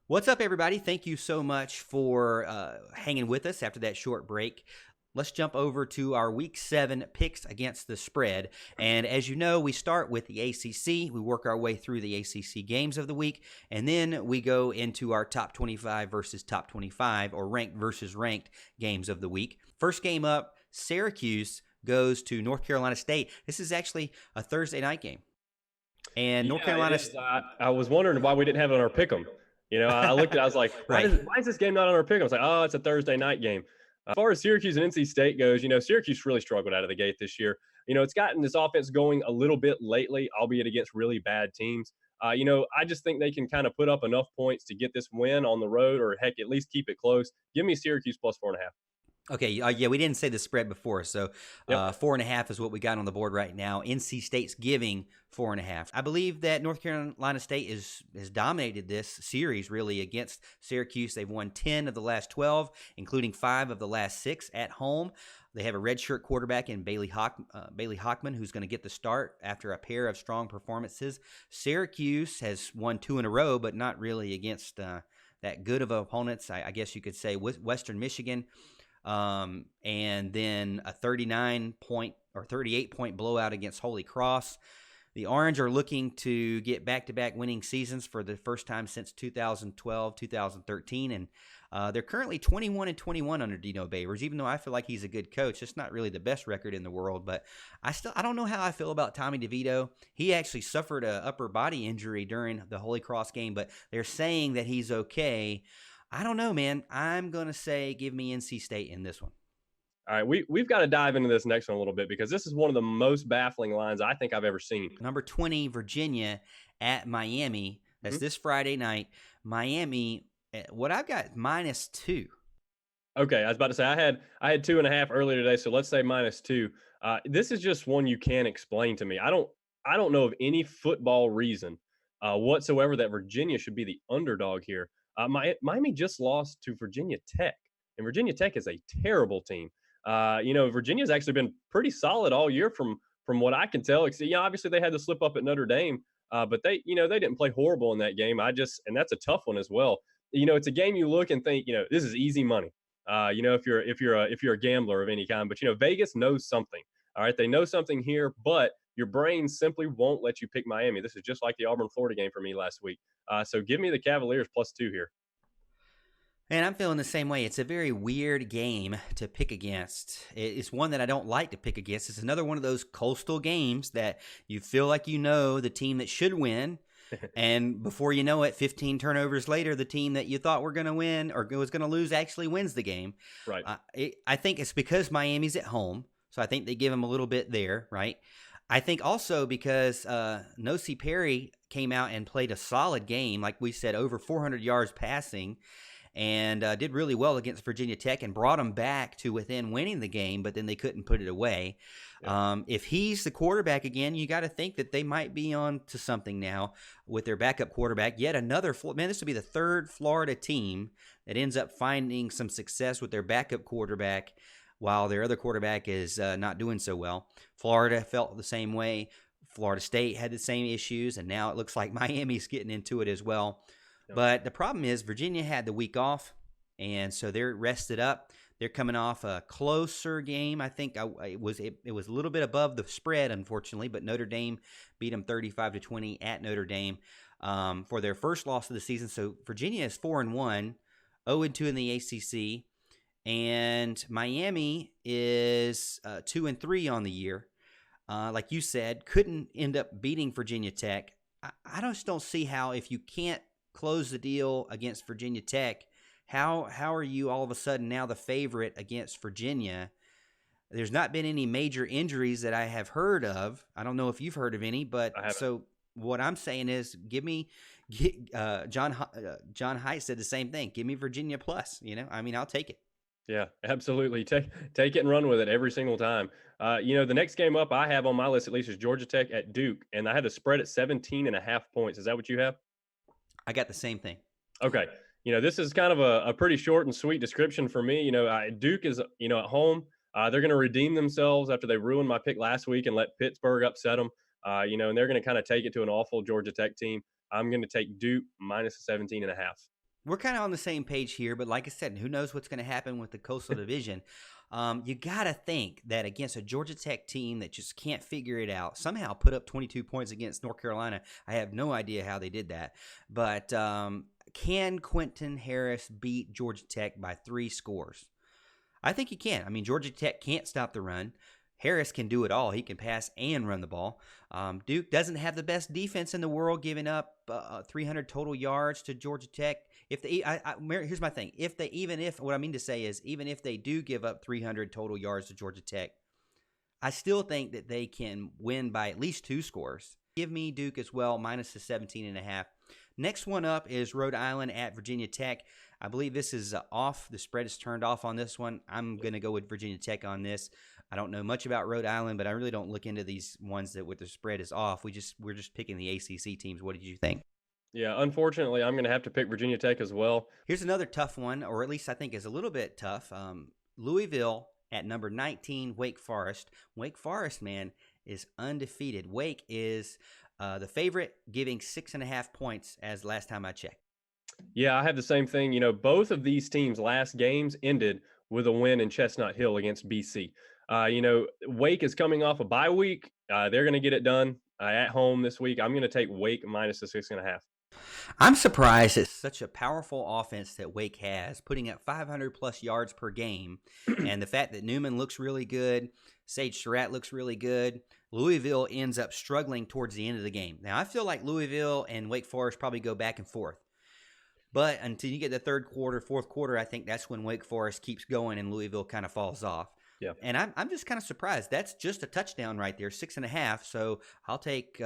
What's up, everybody? Thank you so much for hanging with us after that short break. Let's jump over to our Week 7 picks against the spread. And as you know, we start with the ACC. We work our way through the ACC games of the week, and then we go into our top 25 versus top 25, or ranked versus ranked games of the week. First game up, Syracuse goes to North Carolina State. This is actually a Thursday night game. And North Yeah, it Carolina, is. I was wondering why we didn't have it on our pick'em. I looked at it, I was like, right. why is this game not on our pick'em? I was like, oh, it's a Thursday night game. As far as Syracuse and NC State goes, Syracuse really struggled out of the gate this year. It's gotten this offense going a little bit lately, albeit against really bad teams. I just think they can kind of put up enough points to get this win on the road, or heck, at least keep it close. Give me Syracuse plus 4.5. Okay, yeah, we didn't say the spread before, so Yep. 4.5 is what we got on the board right now. NC State's giving 4.5. I believe that North Carolina State has dominated this series really against Syracuse. They've won 10 of the last 12, including 5 of the last 6 at home. They have a redshirt quarterback in Bailey Hockman, who's going to get the start after a pair of strong performances. Syracuse has won 2 in a row, but not really against that good of opponents. I guess you could say Western Michigan. And then a 39-point or 38-point blowout against Holy Cross. The Orange are looking to get back-to-back winning seasons for the first time since 2012, 2013, and they're currently 21-21 under Dino Babers. Even though I feel like he's a good coach, it's not really the best record in the world. But I don't know how I feel about Tommy DeVito. He actually suffered an upper body injury during the Holy Cross game, but they're saying that he's okay. I don't know, man. I'm going to say give me NC State in this one. All right, we've got to dive into this next one a little bit because this is one of the most baffling lines I think I've ever seen. Number 20, Virginia at Miami. That's this Friday night. Miami, what I've got, -2. Okay, I was about to say I had 2.5 earlier today, so let's say -2. This is just one you can't explain to me. I don't know of any football reason whatsoever that Virginia should be the underdog here. Miami just lost to Virginia Tech, and Virginia Tech is a terrible team. Virginia's actually been pretty solid all year from what I can tell. Obviously they had to slip up at Notre Dame, but they didn't play horrible in that game. And that's a tough one as well. It's a game you look and think, this is easy money. If you're a gambler of any kind, but Vegas knows something. All right, they know something here, but your brain simply won't let you pick Miami. This is just like the Auburn-Florida game for me last week. So give me the Cavaliers +2 here. And I'm feeling the same way. It's a very weird game to pick against. It's one that I don't like to pick against. It's another one of those coastal games that you feel like you know the team that should win. And before you know it, 15 turnovers later, the team that you thought were going to win or was going to lose actually wins the game. Right. I think it's because Miami's at home. So I think they give them a little bit there, right? I think also because Nosey Perry came out and played a solid game, like we said, over 400 yards passing, and did really well against Virginia Tech and brought them back to within winning the game, but then they couldn't put it away. Yeah. If he's the quarterback again, you got to think that they might be on to something now with their backup quarterback. Yet another – man, this will be the third Florida team that ends up finding some success with their backup quarterback while their other quarterback is not doing so well. Florida felt the same way. Florida State had the same issues, and now it looks like Miami's getting into it as well. But the problem is Virginia had the week off, and so they're rested up. They're coming off a closer game. I think it was a little bit above the spread, unfortunately, but Notre Dame beat them 35-20 at Notre Dame for their first loss of the season. So Virginia is 4-1, 0-2 in the ACC, and Miami is 2-3 on the year. Like you said, couldn't end up beating Virginia Tech. I just don't see how, if you can't close the deal against Virginia Tech, how are you all of a sudden now the favorite against Virginia? There's not been any major injuries that I have heard of. I don't know if you've heard of any, but so what I'm saying is John Haidt said the same thing. Give me Virginia plus, I'll take it. Yeah, absolutely. Take it and run with it every single time. The next game up I have on my list at least is Georgia Tech at Duke, and I had a spread at 17.5 points. Is that what you have? I got the same thing. Okay. This is kind of a pretty short and sweet description for me. Duke is, at home. They're going to redeem themselves after they ruined my pick last week and let Pittsburgh upset them. And they're going to kind of take it to an awful Georgia Tech team. I'm going to take Duke -17.5. we're kind of on the same page here, but like I said, who knows what's going to happen with the Coastal Division. You got to think that against a Georgia Tech team that just can't figure it out, somehow put up 22 points against North Carolina. I have no idea how they did that. But can Quentin Harris beat Georgia Tech by 3 scores? I think he can. I mean, Georgia Tech can't stop the run. Harris can do it all. He can pass and run the ball. Duke doesn't have the best defense in the world, giving up 300 total yards to Georgia Tech. Here's my thing. What I mean to say is, even if they do give up 300 total yards to Georgia Tech, I still think that they can win by at least 2 scores. Give me Duke as well, minus the 17.5. Next one up is Rhode Island at Virginia Tech. I believe this is off. The spread is turned off on this one. I'm going to go with Virginia Tech on this. I don't know much about Rhode Island, but I really don't look into these ones that with the spread is off. We're just picking the ACC teams. What did you think? Yeah, unfortunately, I'm going to have to pick Virginia Tech as well. Here's another tough one, or at least I think is a little bit tough. Louisville at number 19, Wake Forest. Wake Forest, man, is undefeated. Wake is the favorite, giving 6.5 points as last time I checked. Yeah, I have the same thing. You know, both of these teams' last games ended with a win in Chestnut Hill against BC. You know, Wake is coming off a bye week. They're going to get it done at home this week. I'm going to take Wake minus the 6.5. I'm surprised it's such a powerful offense that Wake has, putting up 500-plus yards per game, and the fact that Newman looks really good, Sage Surratt looks really good. Louisville ends up struggling towards the end of the game. Now, I feel like Louisville and Wake Forest probably go back and forth. But until you get the third quarter, fourth quarter, I think that's when Wake Forest keeps going and Louisville kind of falls off. Yeah. And I'm just kind of surprised. That's just a touchdown right there, 6.5. So I'll take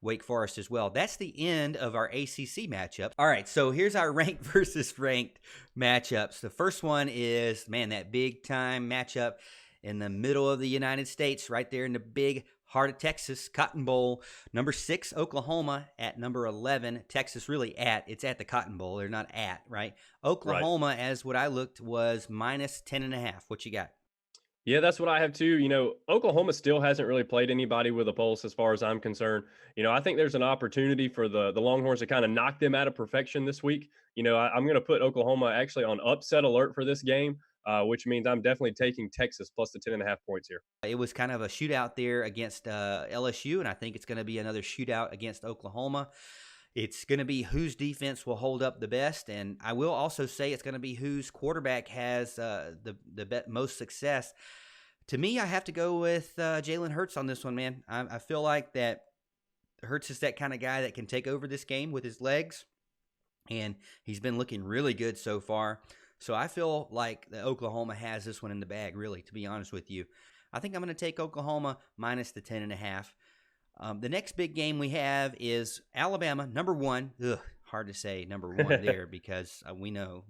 Wake Forest as well. That's the end of our ACC matchup. All right, so here's our ranked versus ranked matchups. The first one is, man, that big-time matchup in the middle of the United States, right there in the big heart of Texas, Cotton Bowl. Number 6, Oklahoma at number 11. Texas really it's at the Cotton Bowl. They're not at, right? Oklahoma, right, as what I looked, was minus 10.5. What you got? Yeah, that's what I have too. You know, Oklahoma still hasn't really played anybody with a pulse as far as I'm concerned. You know, I think there's an opportunity for the Longhorns to kind of knock them out of perfection this week. You know, I'm going to put Oklahoma actually on upset alert for this game, which means I'm definitely taking Texas plus the 10.5 points here. It was kind of a shootout there against LSU, and I think it's going to be another shootout against Oklahoma. It's going to be whose defense will hold up the best, and I will also say it's going to be whose quarterback has the most success. To me, I have to go with Jalen Hurts on this one, man. I feel like that Hurts is that kind of guy that can take over this game with his legs, and he's been looking really good so far. So I feel like that Oklahoma has this one in the bag, really, to be honest with you. I think I'm going to take Oklahoma minus the 10.5. The next big game we have is Alabama, number 1. Hard to say number 1 there because we know.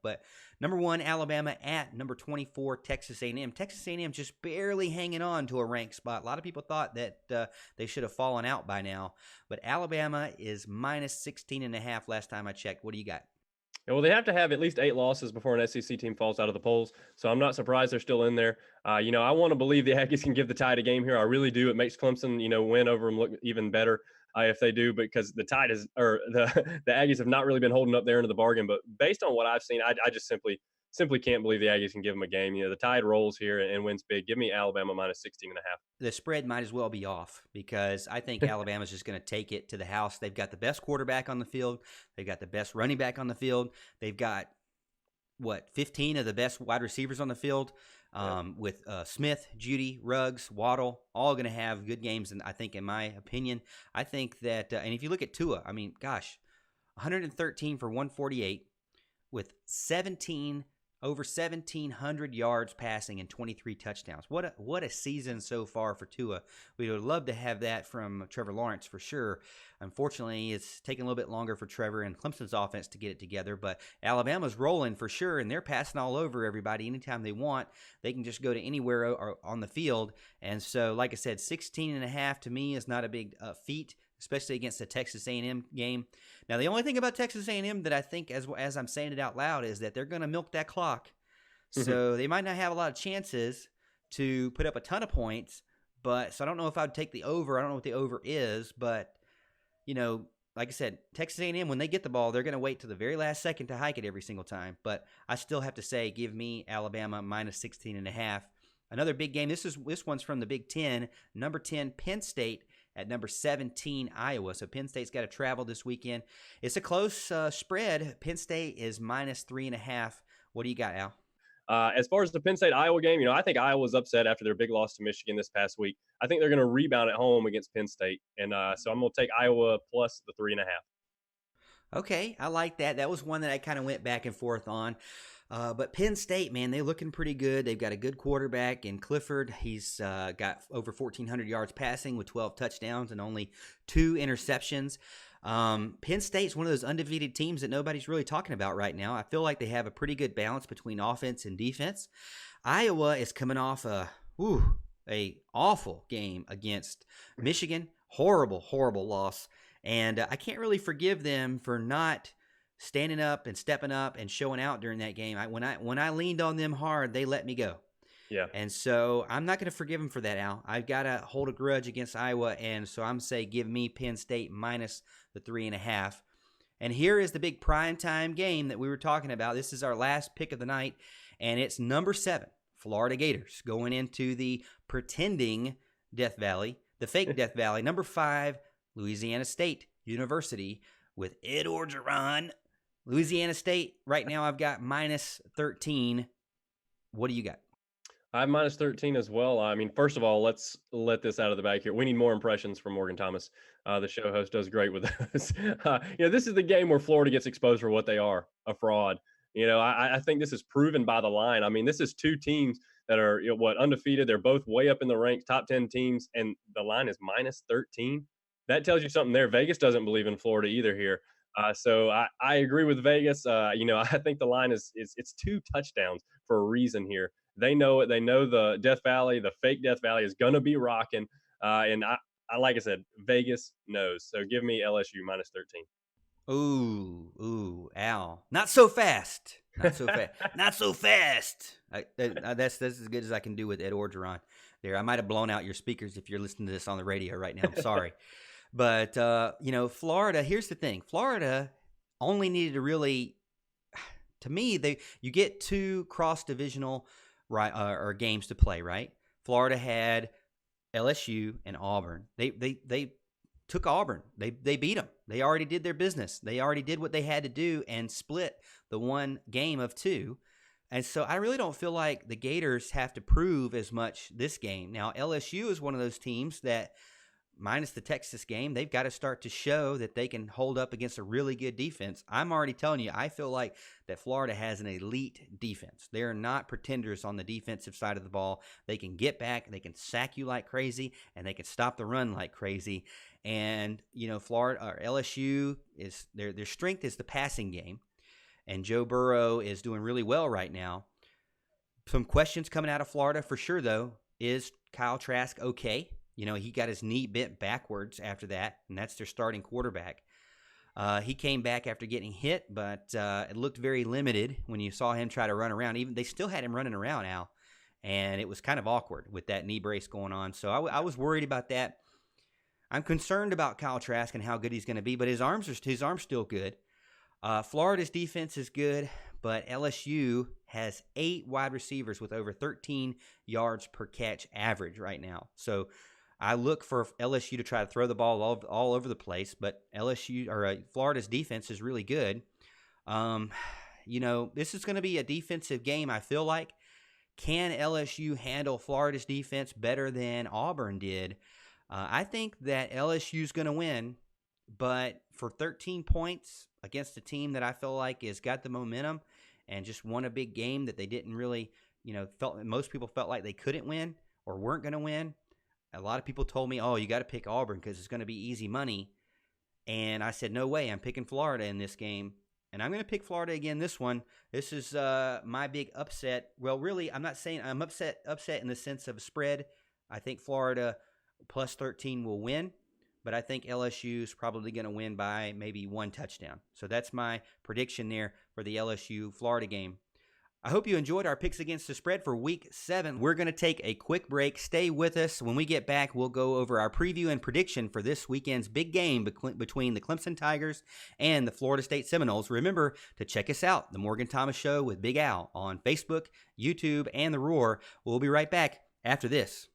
But number 1, Alabama at number 24, Texas A&M. Texas A&M just barely hanging on to a ranked spot. A lot of people thought that they should have fallen out by now. But Alabama is minus 16.5 last time I checked. What do you got? Well, they have to have at least 8 losses before an SEC team falls out of the polls. So I'm not surprised they're still in there. You know, I want to believe the Aggies can give the Tide a game here. I really do. It makes Clemson, you know, win over them look even better if they do, because the Tide is, or the Aggies have not really been holding up there into the bargain. But based on what I've seen, I just simply can't believe the Aggies can give them a game. You know, the Tide rolls here and wins big. Give me Alabama minus 16.5. The spread might as well be off because I think Alabama's just going to take it to the house. They've got the best quarterback on the field. They've got the best running back on the field. They've got, 15 of the best wide receivers on the field with Smith, Judy, Ruggs, Waddle, all going to have good games. And I think, in my opinion, I think that, and if you look at Tua, I mean, gosh, 113 for 148 with over 1,700 yards passing and 23 touchdowns. What a season so far for Tua. We would love to have that from Trevor Lawrence for sure. Unfortunately, it's taking a little bit longer for Trevor and Clemson's offense to get it together, but Alabama's rolling for sure, and they're passing all over everybody anytime they want. They can just go to anywhere on the field. And so, like I said, 16.5 to me is not a big feat, especially against the Texas A&M game. Now, the only thing about Texas A&M that I think, as I'm saying it out loud, is that they're going to milk that clock. So they might not have a lot of chances to put up a ton of points. So I don't know if I'd take the over. I don't know what the over is, but, you know, like I said, Texas A&M, when they get the ball, they're going to wait to the very last second to hike it every single time. But I still have to say, give me Alabama minus 16.5. Another big game. This one's from the Big Ten. Number 10, Penn State at number 17, Iowa. So Penn State's got to travel this weekend. It's a close spread. Penn State is minus 3.5. What do you got, Al? As far as the Penn State Iowa game, I think Iowa's upset after their big loss to Michigan this past week. I think they're going to rebound at home against Penn State, and so I'm going to take Iowa plus the 3.5. Okay, I like that. That was one that I kind of went back and forth on. But Penn State, man, they're looking pretty good. They've got a good quarterback in Clifford. He's got over 1,400 yards passing with 12 touchdowns and only 2 interceptions. Penn State's one of those undefeated teams that nobody's really talking about right now. I feel like they have a pretty good balance between offense and defense. Iowa is coming off a awful game against Michigan. Horrible, horrible loss. And I can't really forgive them for not standing up and stepping up and showing out during that game. When I leaned on them hard, they let me go. Yeah. And so I'm not going to forgive them for that, Al. I've got to hold a grudge against Iowa, and so I'm saying give me Penn State minus the 3.5. And here is the big primetime game that we were talking about. This is our last pick of the night, and it's number 7, Florida Gators, going into the pretending Death Valley, the fake Death Valley. Number 5, Louisiana State University with Ed Orgeron. Louisiana State, right now I've got minus 13. What do you got? I have minus 13 as well. I mean, first of all, let's let this out of the bag here. We need more impressions from Morgan Thomas. The show host does great with this. This is the game where Florida gets exposed for what they are, a fraud. I think this is proven by the line. I mean, this is 2 teams that are, undefeated. They're both way up in the ranks, top 10 teams, and the line is minus 13. That tells you something there. Vegas doesn't believe in Florida either here. So I agree with Vegas. I think the line is it's 2 touchdowns for a reason here. They know it. They know the Death Valley, the fake Death Valley is going to be rocking. And I, like I said, Vegas knows. So give me LSU minus 13. Ooh, Al. Not so fast. Not so fast. Not so fast. That's as good as I can do with Ed Orgeron there. I might have blown out your speakers if you're listening to this on the radio right now. I'm sorry. But, Florida, here's the thing. Florida only needed to really, to me, you get 2 cross-divisional or games to play, right? Florida had LSU and Auburn. They took Auburn. They beat them. They already did their business. They already did what they had to do and split the one game of 2. And so I really don't feel like the Gators have to prove as much this game. Now, LSU is one of those teams that, minus the Texas game, they've got to start to show that they can hold up against a really good defense. I'm already telling you, I feel like that Florida has an elite defense. They're not pretenders on the defensive side of the ball. They can get back, they can sack you like crazy, and they can stop the run like crazy. And, Florida or LSU is their strength is the passing game. And Joe Burrow is doing really well right now. Some questions coming out of Florida for sure, though. Is Kyle Trask okay? He got his knee bent backwards after that, and that's their starting quarterback. He came back after getting hit, but it looked very limited when you saw him try to run around. Even they still had him running around, Al, and it was kind of awkward with that knee brace going on. So I was worried about that. I'm concerned about Kyle Trask and how good he's going to be, but his arm's still good. Florida's defense is good, but LSU has 8 wide receivers with over 13 yards per catch average right now. So I look for LSU to try to throw the ball all over the place, but Florida's defense is really good. This is going to be a defensive game, I feel like. Can LSU handle Florida's defense better than Auburn did? I think that LSU is going to win, but for 13 points against a team that I feel like has got the momentum and just won a big game that they didn't really, most people felt like they couldn't win or weren't going to win. A lot of people told me, oh, you got to pick Auburn because it's going to be easy money. And I said, no way, I'm picking Florida in this game. And I'm going to pick Florida again this one. This is my big upset. Well, really, I'm not saying I'm upset in the sense of a spread. I think Florida plus 13 will win, but I think LSU is probably going to win by maybe 1 touchdown. So that's my prediction there for the LSU-Florida game. I hope you enjoyed our picks against the spread for week 7. We're going to take a quick break. Stay with us. When we get back, we'll go over our preview and prediction for this weekend's big game between the Clemson Tigers and the Florida State Seminoles. Remember to check us out, The Morgan Thomas Show with Big Al on Facebook, YouTube, and The Roar. We'll be right back after this.